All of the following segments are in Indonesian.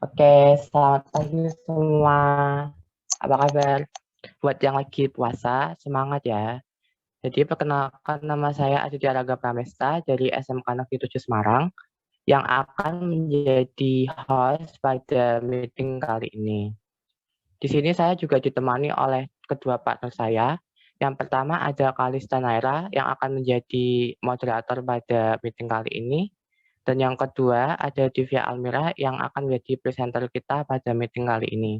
Oke, selamat pagi semua. Apa kabar? Buat yang lagi puasa, semangat ya. Jadi perkenalkan, nama saya Aditya Raga Pramesta dari SMK Negeri 7 Semarang yang akan menjadi host pada meeting kali ini. Di sini saya juga ditemani oleh kedua partner saya. Yang pertama ada Kalista Naira yang akan menjadi moderator pada meeting kali ini. Dan yang kedua ada Divya Almira yang akan menjadi presenter kita pada meeting kali ini.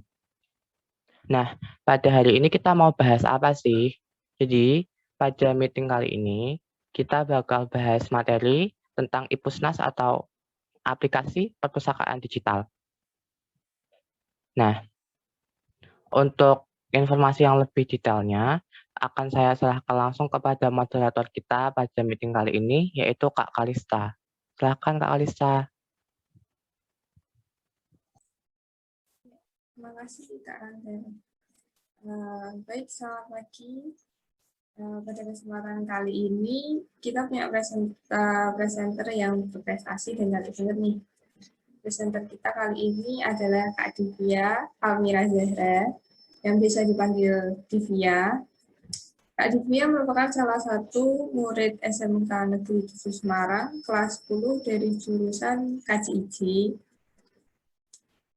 Nah, pada hari ini kita mau bahas apa sih? Jadi, pada meeting kali ini kita bakal bahas materi tentang IPUSNAS atau aplikasi perpustakaan digital. Nah, untuk informasi yang lebih detailnya akan saya serahkan langsung kepada moderator kita pada meeting kali ini, yaitu Kak Kalista. Silakan Kak Kalista. Terima kasih Kak Randen. Baik, selamat pagi. Pada kesempatan kali ini kita punya presenter yang berprestasi dan cantik banget nih. Presenter kita kali ini adalah Kak Divya Almira Zahra yang bisa dipanggil Divya. Kak Divya merupakan salah satu murid SMK Negeri 7 Semarang kelas 10 dari jurusan KJIJ.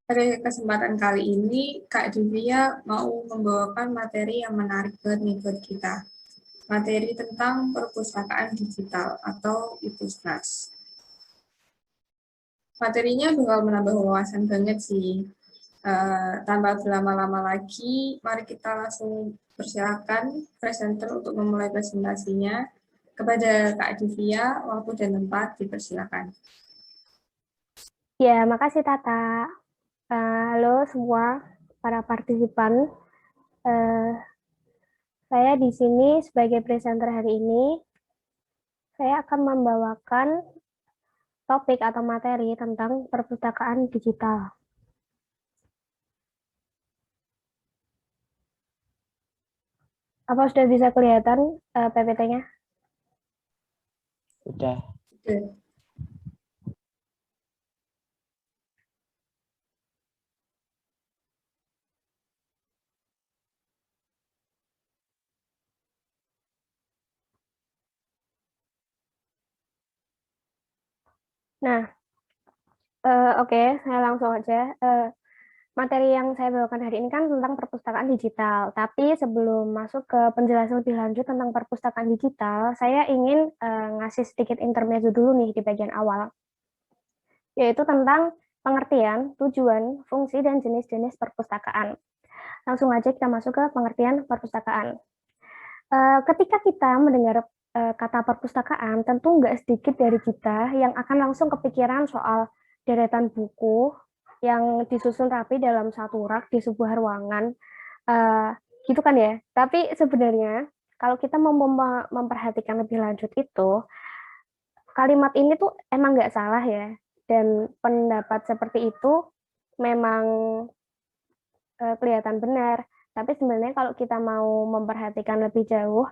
Pada kesempatan kali ini, Kak Divya mau membawakan materi yang menarik banget nih buat kita. Materi tentang perpustakaan digital atau IPUSNAS. Materinya bakal menambah wawasan banget sih. Tanpa berlama-lama lagi, mari kita langsung persilakan presenter untuk memulai presentasinya. Kepada Kak Divya, waktu dan tempat dipersilakan. Ya, makasih Tata. Halo semua para partisipan. Saya di sini sebagai presenter hari ini. Saya akan membawakan topik atau materi tentang perpustakaan digital. Apa sudah bisa kelihatan PPT-nya? Udah. Oke. Nah, oke, saya langsung aja. Materi yang saya bawakan hari ini kan tentang perpustakaan digital. Tapi sebelum masuk ke penjelasan lebih lanjut tentang perpustakaan digital, saya ingin ngasih sedikit intermezzo dulu nih di bagian awal, yaitu tentang pengertian, tujuan, fungsi, dan jenis-jenis perpustakaan. Langsung aja kita masuk ke pengertian perpustakaan. Ketika kita mendengar kata perpustakaan, tentu nggak sedikit dari kita yang akan langsung kepikiran soal deretan buku yang disusun rapi dalam satu rak di sebuah ruangan, gitu kan ya. Tapi sebenarnya kalau kita mau memperhatikan lebih lanjut itu, kalimat ini tuh emang nggak salah ya. Dan pendapat seperti itu memang kelihatan benar. Tapi sebenarnya kalau kita mau memperhatikan lebih jauh,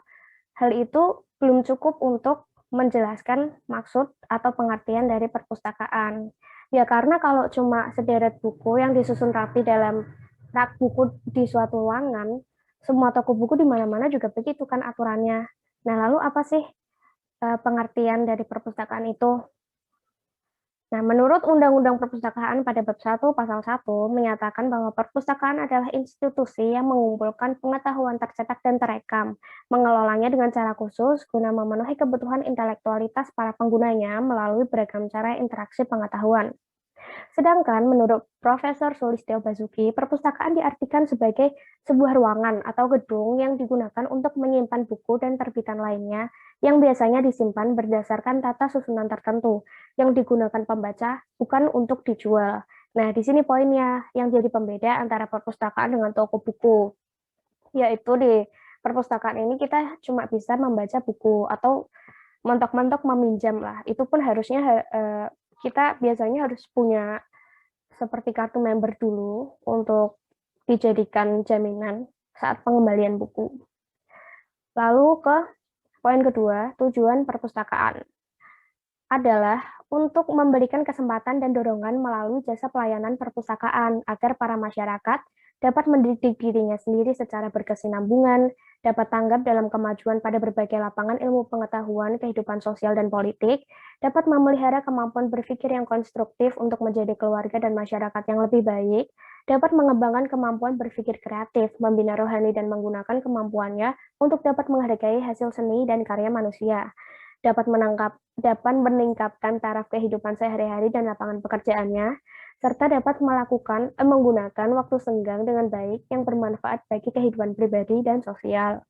hal itu belum cukup untuk menjelaskan maksud atau pengertian dari perpustakaan. Ya karena kalau cuma sederet buku yang disusun rapi dalam rak buku di suatu ruangan, semua toko buku di mana-mana juga begitu kan aturannya. Nah, lalu apa sih pengertian dari perpustakaan itu? Nah, menurut Undang-Undang Perpustakaan pada bab 1 pasal 1 menyatakan bahwa perpustakaan adalah institusi yang mengumpulkan pengetahuan tercetak dan terekam, mengelolanya dengan cara khusus guna memenuhi kebutuhan intelektualitas para penggunanya melalui beragam cara interaksi pengetahuan. Sedangkan menurut Profesor Sulistyo Basuki, perpustakaan diartikan sebagai sebuah ruangan atau gedung yang digunakan untuk menyimpan buku dan terbitan lainnya yang biasanya disimpan berdasarkan tata susunan tertentu yang digunakan pembaca, bukan untuk dijual. Nah, di sini poinnya yang jadi pembeda antara perpustakaan dengan toko buku, yaitu di perpustakaan ini kita cuma bisa membaca buku atau mentok-mentok meminjam lah. Itu pun harusnya kita biasanya harus punya seperti kartu member dulu untuk dijadikan jaminan saat pengembalian buku. Lalu ke poin kedua, tujuan perpustakaan adalah untuk memberikan kesempatan dan dorongan melalui jasa pelayanan perpustakaan agar para masyarakat dapat mendidik dirinya sendiri secara berkesinambungan, dapat tanggap dalam kemajuan pada berbagai lapangan ilmu pengetahuan, kehidupan sosial dan politik, dapat memelihara kemampuan berpikir yang konstruktif untuk menjadi keluarga dan masyarakat yang lebih baik, dapat mengembangkan kemampuan berpikir kreatif, membina rohani dan menggunakan kemampuannya untuk dapat menghargai hasil seni dan karya manusia, dapat meningkatkan taraf kehidupan sehari-hari dan lapangan pekerjaannya, serta dapat menggunakan waktu senggang dengan baik yang bermanfaat bagi kehidupan pribadi dan sosial.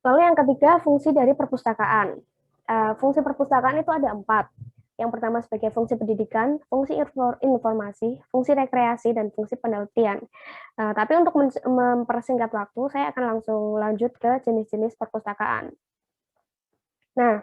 Lalu yang ketiga, fungsi dari perpustakaan. Fungsi perpustakaan itu ada 4. Yang pertama sebagai fungsi pendidikan, fungsi informasi, fungsi rekreasi, dan fungsi penelitian. Tapi untuk mempersingkat waktu, saya akan langsung lanjut ke jenis-jenis perpustakaan. Nah,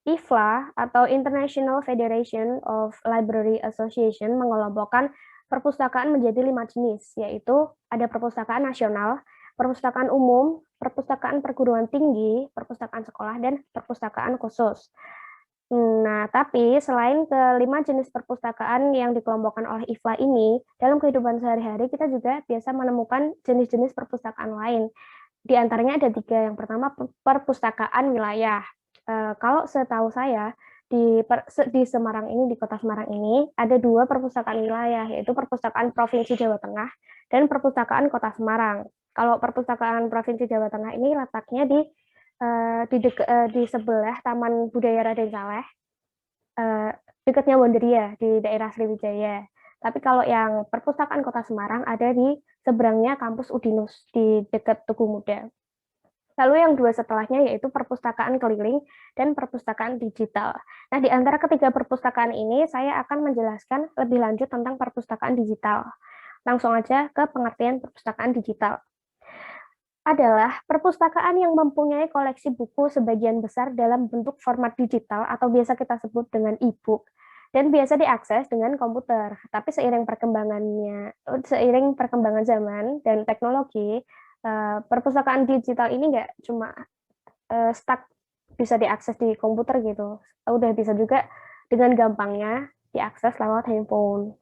IFLA atau International Federation of Library Association mengelompokkan perpustakaan menjadi 5 jenis, yaitu ada perpustakaan nasional, perpustakaan umum, perpustakaan perguruan tinggi, perpustakaan sekolah, dan perpustakaan khusus. Nah, tapi selain kelima jenis perpustakaan yang dikelompokkan oleh IFLA ini, dalam kehidupan sehari-hari kita juga biasa menemukan jenis-jenis perpustakaan lain. Di antaranya ada 3. Yang pertama, perpustakaan wilayah. Kalau setahu saya, di Semarang ini, di kota Semarang ini, ada 2 perpustakaan wilayah, yaitu Perpustakaan Provinsi Jawa Tengah dan Perpustakaan Kota Semarang. Kalau Perpustakaan Provinsi Jawa Tengah ini letaknya di sebelah Taman Budaya Raden Saleh, dekatnya Wonderia di daerah Sriwijaya. Tapi kalau yang Perpustakaan Kota Semarang ada di seberangnya kampus Udinus di dekat Tugu Muda. Lalu yang 2 setelahnya yaitu perpustakaan keliling dan perpustakaan digital. Nah, di antara ketiga perpustakaan ini saya akan menjelaskan lebih lanjut tentang perpustakaan digital. Langsung aja ke pengertian perpustakaan digital. adalah perpustakaan yang mempunyai koleksi buku sebagian besar dalam bentuk format digital atau biasa kita sebut dengan e-book dan biasa diakses dengan komputer. Tapi seiring perkembangan zaman dan teknologi, perpustakaan digital ini nggak cuma stuck bisa diakses di komputer gitu, udah bisa juga dengan gampangnya diakses lewat handphone.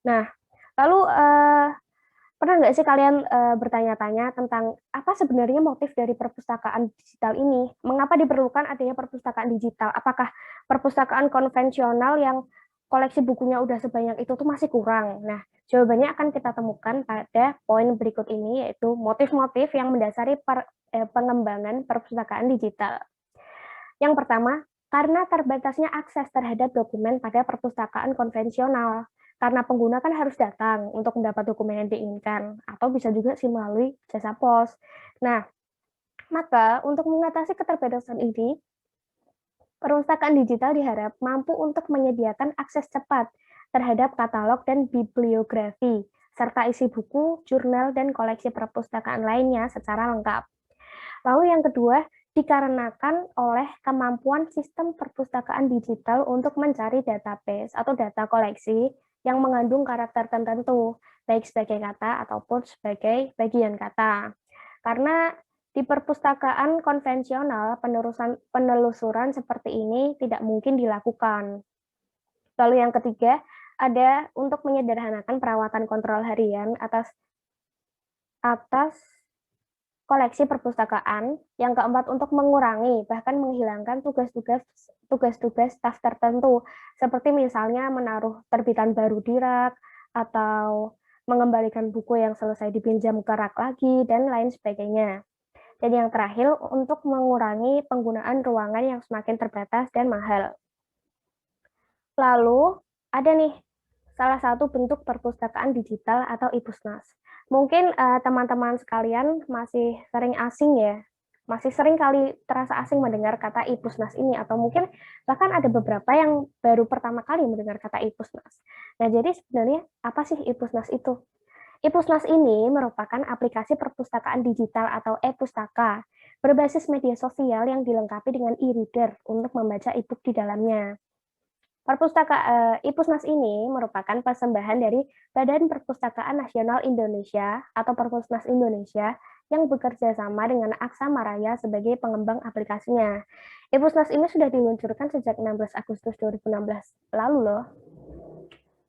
Nah, lalu pernah nggak sih kalian bertanya-tanya tentang apa sebenarnya motif dari perpustakaan digital ini? Mengapa diperlukan adanya perpustakaan digital? Apakah perpustakaan konvensional yang koleksi bukunya udah sebanyak itu tuh masih kurang? Nah, jawabannya akan kita temukan pada poin berikut ini, yaitu motif-motif yang mendasari pengembangan perpustakaan digital. Yang pertama, karena terbatasnya akses terhadap dokumen pada perpustakaan konvensional. Karena pengguna kan harus datang untuk mendapat dokumen yang diinginkan, atau bisa juga sih melalui jasa pos. Nah, maka untuk mengatasi keterbatasan ini, perpustakaan digital diharap mampu untuk menyediakan akses cepat terhadap katalog dan bibliografi, serta isi buku, jurnal, dan koleksi perpustakaan lainnya secara lengkap. Lalu yang kedua, dikarenakan oleh kemampuan sistem perpustakaan digital untuk mencari database atau data koleksi yang mengandung karakter tertentu, baik sebagai kata ataupun sebagai bagian kata. Karena di perpustakaan konvensional, penelusuran seperti ini tidak mungkin dilakukan. Lalu yang ketiga, ada untuk menyederhanakan perawatan kontrol harian atas koleksi perpustakaan. Yang keempat, untuk mengurangi bahkan menghilangkan tugas-tugas staf tertentu, seperti misalnya menaruh terbitan baru di rak atau mengembalikan buku yang selesai dipinjam ke rak lagi dan lain sebagainya. Dan yang terakhir, untuk mengurangi penggunaan ruangan yang semakin terbatas dan mahal. Lalu ada nih salah satu bentuk perpustakaan digital atau e-Pusnas. Mungkin teman-teman sekalian masih sering asing ya, masih sering kali terasa asing mendengar kata e-Pusnas ini, atau mungkin bahkan ada beberapa yang baru pertama kali mendengar kata e-Pusnas. Nah, jadi sebenarnya apa sih e-Pusnas itu? e-Pusnas ini merupakan aplikasi perpustakaan digital atau e-pustaka berbasis media sosial yang dilengkapi dengan e-reader untuk membaca e-book di dalamnya. e-Pusnas ini merupakan persembahan dari Badan Perpustakaan Nasional Indonesia atau Perpusnas Indonesia yang bekerja sama dengan Aksa Maraya sebagai pengembang aplikasinya. e-Pusnas ini sudah diluncurkan sejak 16 Agustus 2016 lalu loh.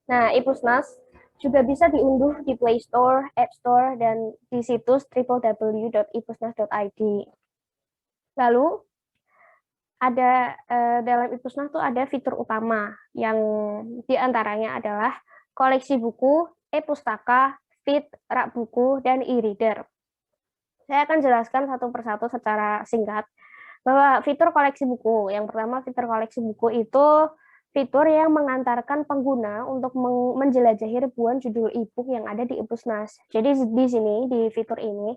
Nah, e-Pusnas juga bisa diunduh di Play Store, App Store, dan di situs www.epusnas.id. Lalu, ada dalam e-Pusnas tuh ada fitur utama yang diantaranya adalah koleksi buku, e-pustaka, feed, rak buku, dan e-reader. Saya akan jelaskan satu persatu secara singkat bahwa fitur koleksi buku, yang pertama fitur koleksi buku itu fitur yang mengantarkan pengguna untuk menjelajahi ribuan judul e-book yang ada di e-Pusnas. Jadi di sini, di fitur ini,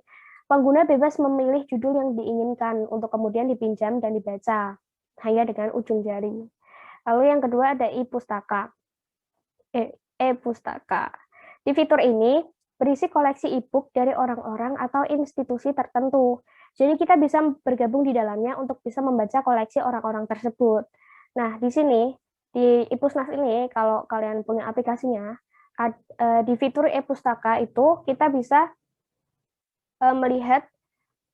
pengguna bebas memilih judul yang diinginkan untuk kemudian dipinjam dan dibaca hanya dengan ujung jari. Lalu yang kedua ada e-pustaka. E-pustaka. Di fitur ini berisi koleksi e-book dari orang-orang atau institusi tertentu. Jadi kita bisa bergabung di dalamnya untuk bisa membaca koleksi orang-orang tersebut. Nah, di sini di e-Pusnas ini kalau kalian punya aplikasinya, di fitur e-pustaka itu kita bisa melihat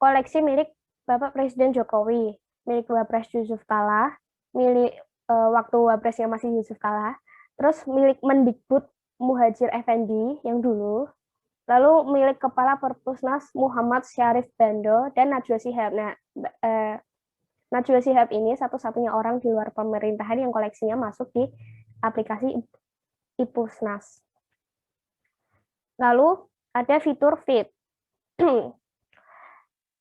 koleksi milik Bapak Presiden Jokowi, milik Wapres Yusuf Kalla, milik waktu Wapresnya masih Yusuf Kalla, terus milik Mendikbud Muhadjir Effendi yang dulu, lalu milik Kepala Perpusnas Muhammad Syarif Bando dan Najwa Shihab. Nah, Najwa Shihab ini satu-satunya orang di luar pemerintahan yang koleksinya masuk di aplikasi e-Pusnas. Lalu ada fitur feed.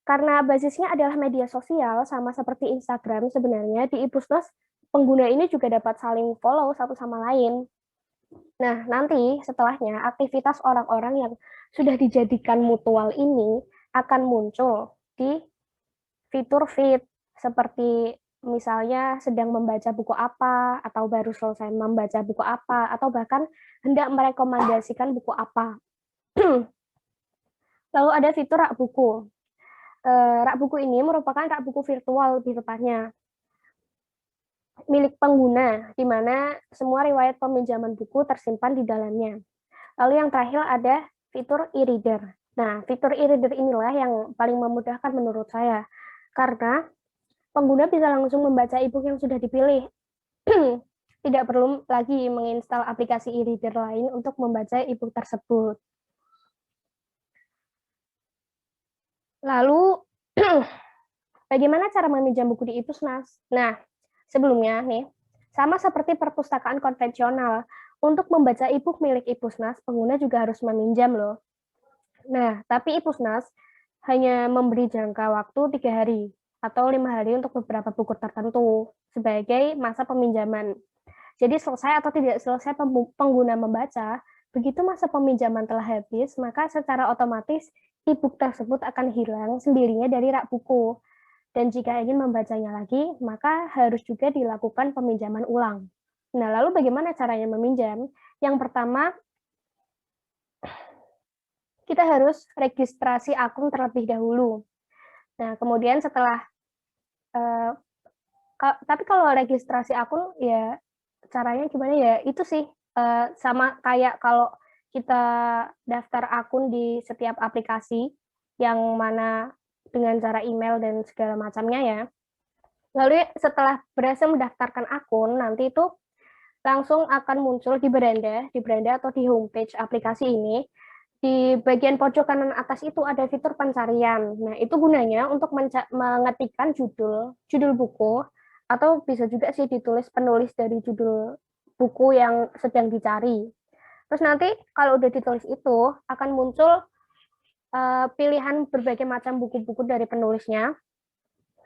Karena basisnya adalah media sosial, sama seperti Instagram, sebenarnya di e-Pusnas pengguna ini juga dapat saling follow satu sama lain. Nah, nanti setelahnya aktivitas orang-orang yang sudah dijadikan mutual ini akan muncul di fitur feed, seperti misalnya sedang membaca buku apa, atau baru selesai membaca buku apa, atau bahkan hendak merekomendasikan buku apa. Lalu ada fitur rak buku. Rak buku ini merupakan rak buku virtual lebih tepatnya, milik pengguna, di mana semua riwayat peminjaman buku tersimpan di dalamnya. Lalu yang terakhir ada fitur e-reader. Nah, fitur e-reader inilah yang paling memudahkan menurut saya, karena pengguna bisa langsung membaca e-book yang sudah dipilih. Tidak perlu lagi menginstal aplikasi e-reader lain untuk membaca e-book tersebut. Lalu, bagaimana cara meminjam buku di Ipusnas? Nah, sebelumnya nih, sama seperti perpustakaan konvensional, untuk membaca e-book milik Ipusnas, pengguna juga harus meminjam loh. Nah, tapi Ipusnas hanya memberi jangka waktu 3 hari atau 5 hari untuk beberapa buku tertentu sebagai masa peminjaman. Jadi selesai atau tidak selesai pengguna membaca, begitu masa peminjaman telah habis, maka secara otomatis e-book tersebut akan hilang sendirinya dari rak buku. Dan jika ingin membacanya lagi, maka harus juga dilakukan peminjaman ulang. Nah, lalu bagaimana caranya meminjam? Yang pertama, kita harus registrasi akun terlebih dahulu. Nah, kemudian setelah, tapi kalau registrasi akun, ya caranya gimana ya? Itu sih, sama kayak kalau kita daftar akun di setiap aplikasi, yang mana dengan cara email dan segala macamnya ya. Lalu setelah berhasil mendaftarkan akun, nanti itu langsung akan muncul di beranda atau di homepage aplikasi ini. Di bagian pojok kanan atas itu ada fitur pencarian. Nah, itu gunanya untuk mengetikkan judul buku, atau bisa juga sih ditulis penulis dari judul buku yang sedang dicari. Terus nanti kalau udah ditulis itu, akan muncul pilihan berbagai macam buku-buku dari penulisnya.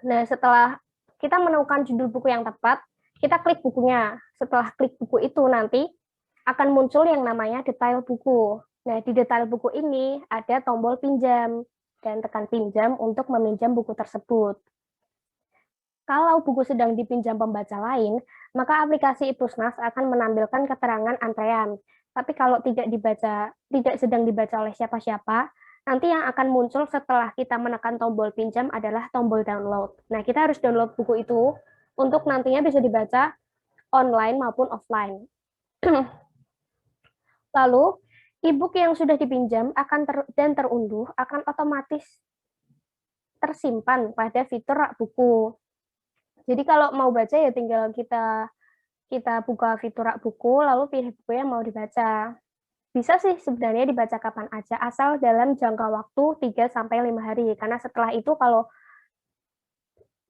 Nah, setelah kita menemukan judul buku yang tepat, kita klik bukunya. Setelah klik buku itu nanti akan muncul yang namanya detail buku. Nah, di detail buku ini ada tombol pinjam, dan tekan pinjam untuk meminjam buku tersebut. Kalau buku sedang dipinjam pembaca lain, maka aplikasi Ipusnas akan menampilkan keterangan antrean. Tapi kalau tidak sedang dibaca oleh siapa-siapa, nanti yang akan muncul setelah kita menekan tombol pinjam adalah tombol download. Nah, kita harus download buku itu untuk nantinya bisa dibaca online maupun offline. Lalu, e-book yang sudah dipinjam dan terunduh akan otomatis tersimpan pada fitur rak buku. Jadi kalau mau baca ya tinggal kita buka fitur rak buku, lalu pilih buku yang mau dibaca. Bisa sih sebenarnya dibaca kapan aja, asal dalam jangka waktu 3-5 hari. Karena setelah itu kalau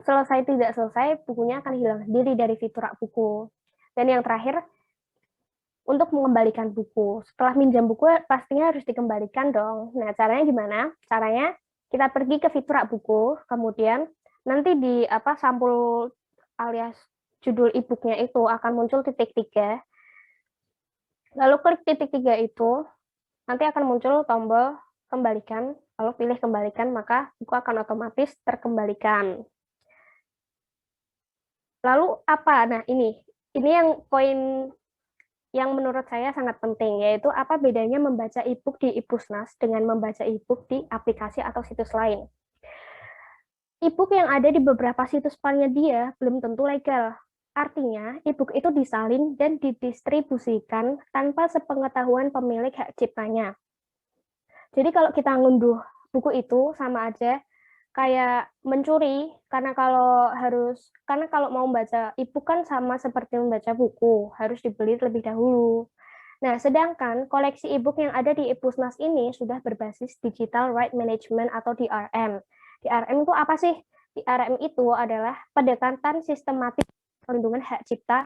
selesai tidak selesai, bukunya akan hilang sendiri dari fitur rak buku. Dan yang terakhir, untuk mengembalikan buku. Setelah minjam buku, pastinya harus dikembalikan dong. Nah, caranya gimana? Caranya kita pergi ke fitur rak buku, kemudian nanti di sampul alias judul e-booknya itu akan muncul titik 3. Lalu klik titik 3 itu, nanti akan muncul tombol kembalikan, lalu pilih kembalikan, maka buku akan otomatis terkembalikan. Lalu apa? Nah, ini yang poin yang menurut saya sangat penting, yaitu apa bedanya membaca e-book di Ipusnas dengan membaca e-book di aplikasi atau situs lain. E-book yang ada di beberapa situs penyedia belum tentu legal. Artinya, e-book itu disalin dan didistribusikan tanpa sepengetahuan pemilik hak ciptanya. Jadi kalau kita ngunduh buku itu sama aja kayak mencuri, karena kalau mau membaca e-book kan sama seperti membaca buku, harus dibeli terlebih dahulu. Nah, sedangkan koleksi e-book yang ada di Ipusnas ini sudah berbasis Digital Right Management atau DRM. DRM itu apa sih? DRM itu adalah pendekatan sistematik perlindungan hak cipta.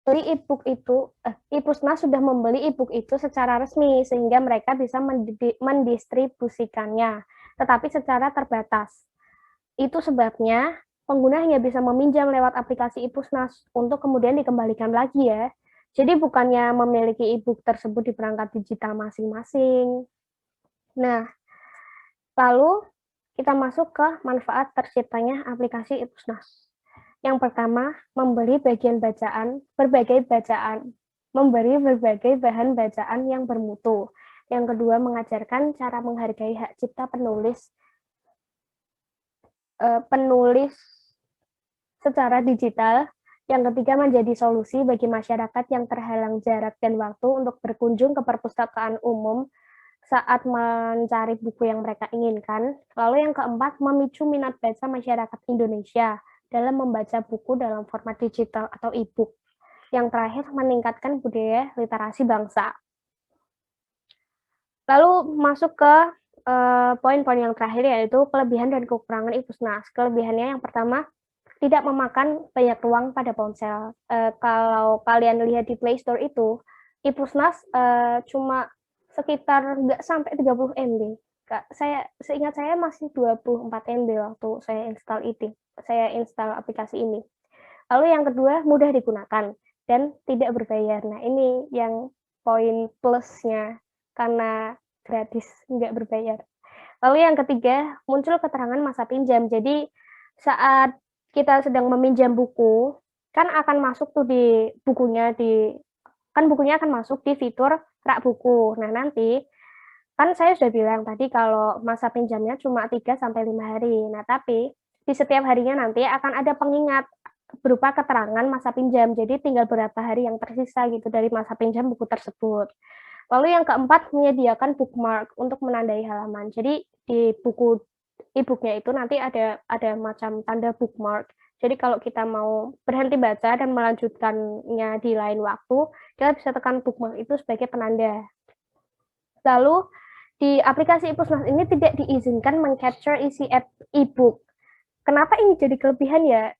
Beli e-book itu, Ipusnas sudah membeli e-book itu secara resmi, sehingga mereka bisa mendistribusikannya, tetapi secara terbatas. Itu sebabnya pengguna hanya bisa meminjam lewat aplikasi Ipusnas untuk kemudian dikembalikan lagi ya. Jadi bukannya memiliki e-book tersebut di perangkat digital masing-masing. Nah, lalu kita masuk ke manfaat terciptanya aplikasi Ipusnas. Yang pertama, memberi berbagai bahan bacaan yang bermutu. Yang kedua, mengajarkan cara menghargai hak cipta penulis secara digital. Yang ketiga, menjadi solusi bagi masyarakat yang terhalang jarak dan waktu untuk berkunjung ke perpustakaan umum saat mencari buku yang mereka inginkan. Lalu yang keempat, memicu minat baca masyarakat Indonesia dalam membaca buku dalam format digital atau e-book. Yang terakhir, meningkatkan budaya literasi bangsa. Lalu masuk ke poin-poin yang terakhir, yaitu kelebihan dan kekurangan Ipusnas. Kelebihannya yang pertama, tidak memakan banyak ruang pada ponsel. Kalau kalian lihat di Play Store itu, Ipusnas cuma sekitar nggak sampai 30 MB. Seingat saya masih 24 MB waktu saya install aplikasi ini. Lalu yang kedua, mudah digunakan dan tidak berbayar. Nah, ini yang poin plusnya, karena gratis, nggak berbayar. Lalu yang ketiga, muncul keterangan masa pinjam. Jadi saat kita sedang meminjam buku, kan akan masuk tuh di bukunya, kan bukunya akan masuk di fitur rak buku. Nah, nanti kan saya sudah bilang tadi kalau masa pinjamnya cuma 3-5 hari. Nah, tapi di setiap harinya nanti akan ada pengingat berupa keterangan masa pinjam. Jadi tinggal berapa hari yang tersisa gitu dari masa pinjam buku tersebut. Lalu yang keempat, menyediakan bookmark untuk menandai halaman. Jadi di buku e-booknya itu nanti ada macam tanda bookmark. Jadi kalau kita mau berhenti baca dan melanjutkannya di lain waktu, kita bisa tekan bookmark itu sebagai penanda. Lalu di aplikasi Ipusnas ini tidak diizinkan meng-capture isi e-book. Kenapa ini jadi kelebihan ya?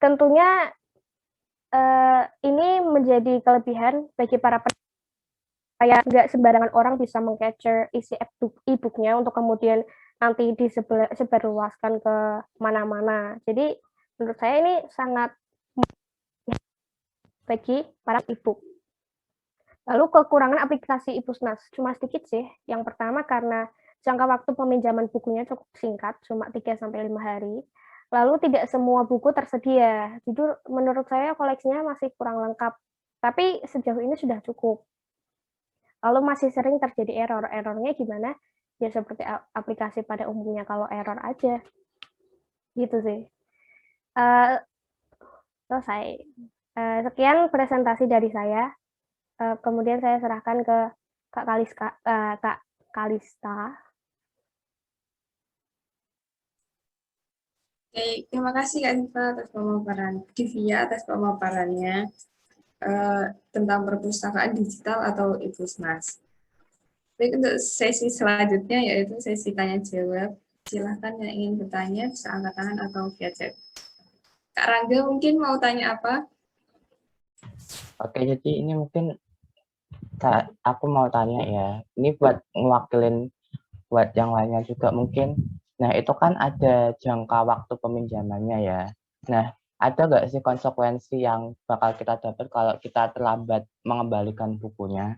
Tentunya ini menjadi kelebihan bagi para kayak nggak sembarangan orang bisa meng-capture isi e-booknya untuk kemudian nanti disebarluaskan ke mana-mana. Jadi menurut saya ini sangat bagi para e-book. Lalu kekurangan aplikasi Ipusnas cuma sedikit sih. Yang pertama karena jangka waktu peminjaman bukunya cukup singkat, cuma 3-5 hari. Lalu tidak semua buku tersedia. Jujur menurut saya koleksinya masih kurang lengkap. Tapi sejauh ini sudah cukup. Lalu masih sering terjadi error. Errornya gimana? Ya seperti aplikasi pada umumnya, kalau error aja. Gitu sih. Selesai. Sekian presentasi dari saya. Kemudian saya serahkan ke Kak Kalista. Oke, terima kasih Kak Divya atas pemaparannya tentang perpustakaan digital atau Ipusnas. Baik, untuk sesi selanjutnya yaitu sesi tanya jawab. Silahkan yang ingin bertanya bisa angkat tangan atau via chat. Kak Rangga mungkin mau tanya apa? Oke, jadi ini mungkin aku mau tanya ya. Ini buat ngewakilin buat yang lainnya juga mungkin. Nah, itu kan ada jangka waktu peminjamannya ya. Nah, ada nggak sih konsekuensi yang bakal kita dapat kalau kita terlambat mengembalikan bukunya?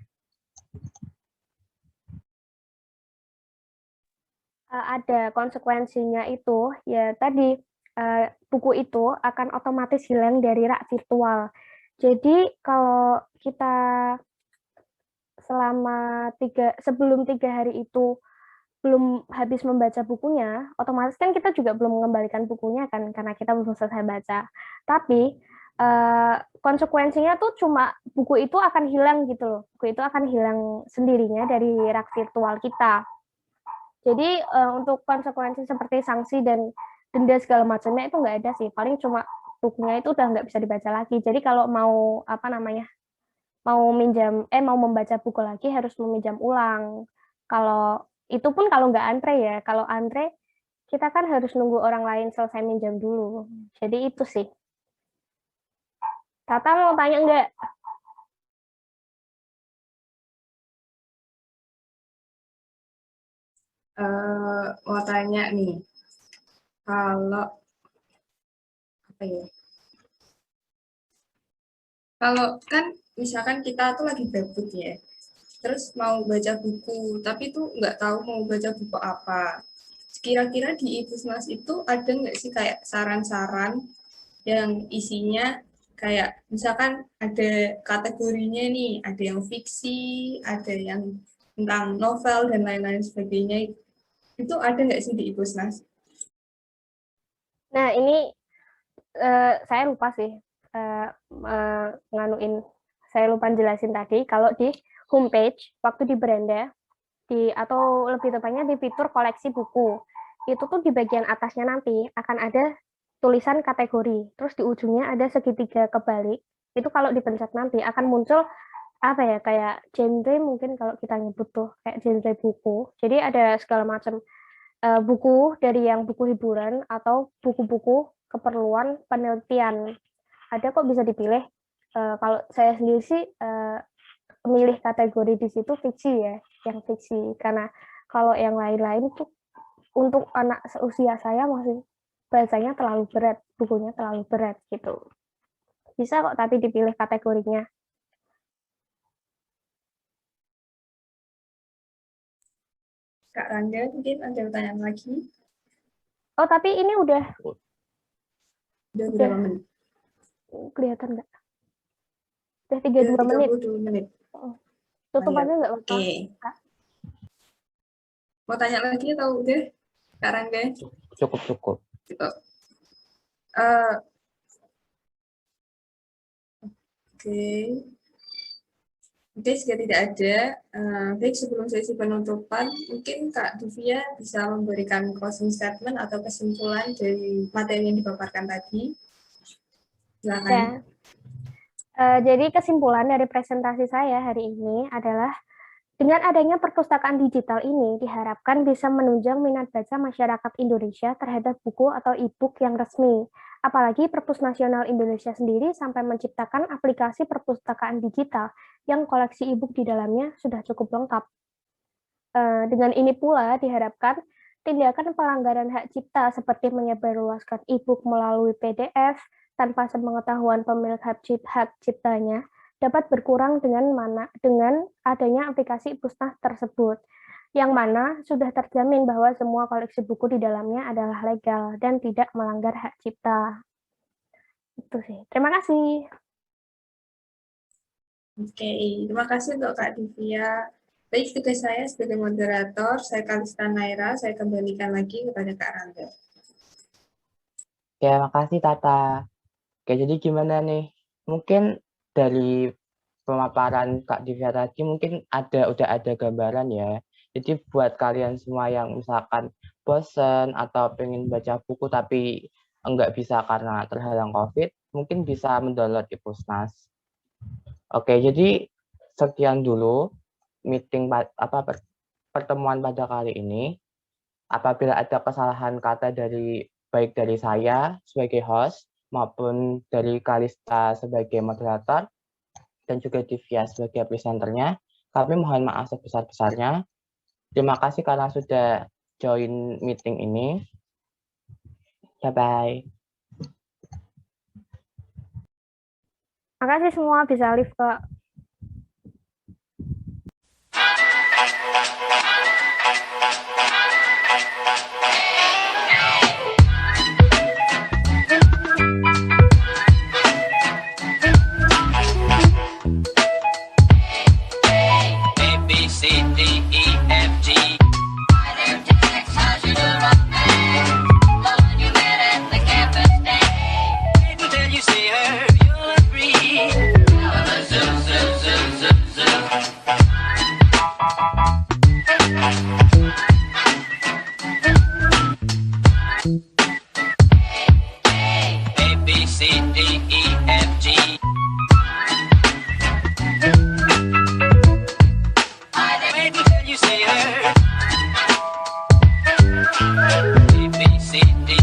Ada konsekuensinya itu, ya tadi buku itu akan otomatis hilang dari rak virtual. Jadi kalau kita sebelum 3 hari itu belum habis membaca bukunya, otomatis kan kita juga belum mengembalikan bukunya kan, karena kita belum selesai baca. Tapi konsekuensinya tuh cuma buku itu akan hilang gitu loh. Buku itu akan hilang sendirinya dari rak virtual kita. Jadi untuk konsekuensi seperti sanksi dan denda segala macamnya itu nggak ada sih. Paling cuma bukunya itu udah nggak bisa dibaca lagi. Jadi kalau mau mau membaca buku lagi harus meminjam ulang. Kalau itu pun kalau nggak antre ya. Kalau antre kita kan harus nunggu orang lain selesai minjam dulu. Jadi itu sih. Tata mau tanya nggak? Mau tanya nih, kalau apa ya? Kalau kan misalkan kita tuh lagi gabut ya, terus mau baca buku, tapi tuh nggak tahu mau baca buku apa. Kira-kira di Ipusnas itu ada nggak sih kayak saran-saran yang isinya kayak misalkan ada kategorinya nih, ada yang fiksi, ada yang tentang novel dan lain-lain sebagainya, itu ada nggak sih di Ipusnas? Nah, ini saya lupa sih saya lupa jelasin tadi. Kalau di homepage waktu di beranda atau lebih tepatnya di fitur koleksi buku, itu tuh di bagian atasnya nanti akan ada tulisan kategori, terus di ujungnya ada segitiga kebalik. Itu kalau dipencet nanti akan muncul apa ya, kayak genre, mungkin kalau kita nyebut tuh kayak genre buku. Jadi ada segala macam buku, dari yang buku hiburan atau buku-buku keperluan penelitian. Ada kok, bisa dipilih. Kalau saya sendiri sih milih kategori di situ fiksi ya, yang fiksi. Karena kalau yang lain-lain tuh untuk anak seusia saya masih bahasanya terlalu berat, bukunya terlalu berat gitu. Bisa kok tapi dipilih kategorinya. Kak Rangga, mungkin ada pertanyaan lagi? Oh, tapi ini udah Berapa menit? kelihatan nggak? Udah 32 menit. 32 menit. Tutup aja nggak apa-apa. Oke. Mau tanya lagi atau udah, Kak Rangga? Cukup. Oke. Oke, jika tidak ada, baik sebelum sesi penutupan, mungkin Kak Divya bisa memberikan closing statement atau kesimpulan dari materi yang dipaparkan tadi. Silakan. Ya. Jadi kesimpulan dari presentasi saya hari ini adalah dengan adanya perpustakaan digital ini diharapkan bisa menunjang minat baca masyarakat Indonesia terhadap buku atau e-book yang resmi. Apalagi Perpus Nasional Indonesia sendiri sampai menciptakan aplikasi perpustakaan digital yang koleksi e-book di dalamnya sudah cukup lengkap. Dengan ini pula diharapkan tindakan pelanggaran hak cipta seperti menyebarluaskan e-book melalui PDF tanpa sepengetahuan pemilik hak ciptanya dapat berkurang dengan adanya aplikasi Ipusnas tersebut, yang mana sudah terjamin bahwa semua koleksi buku di dalamnya adalah legal dan tidak melanggar hak cipta. Itu sih. Terima kasih. Oke, terima kasih untuk Kak Divya. Baik, tugas saya sebagai moderator, saya Kalista Naira, saya kembalikan lagi kepada Kak Rangga. Ya, makasih Tata. Oke, jadi gimana nih? Mungkin dari pemaparan Kak Divya tadi mungkin udah ada gambaran ya. Jadi buat kalian semua yang misalkan bosen atau pengen baca buku tapi enggak bisa karena terhalang COVID, mungkin bisa mendownload Ipusnas. Oke, jadi sekian dulu pertemuan pada kali ini. Apabila ada kesalahan kata baik dari saya sebagai host maupun dari Kalista sebagai moderator dan juga Divya sebagai presenternya, kami mohon maaf sebesar-besarnya. Terima kasih karena sudah join meeting ini. Bye-bye. Makasih semua, bisa live kok. you see her. A, B, C, D.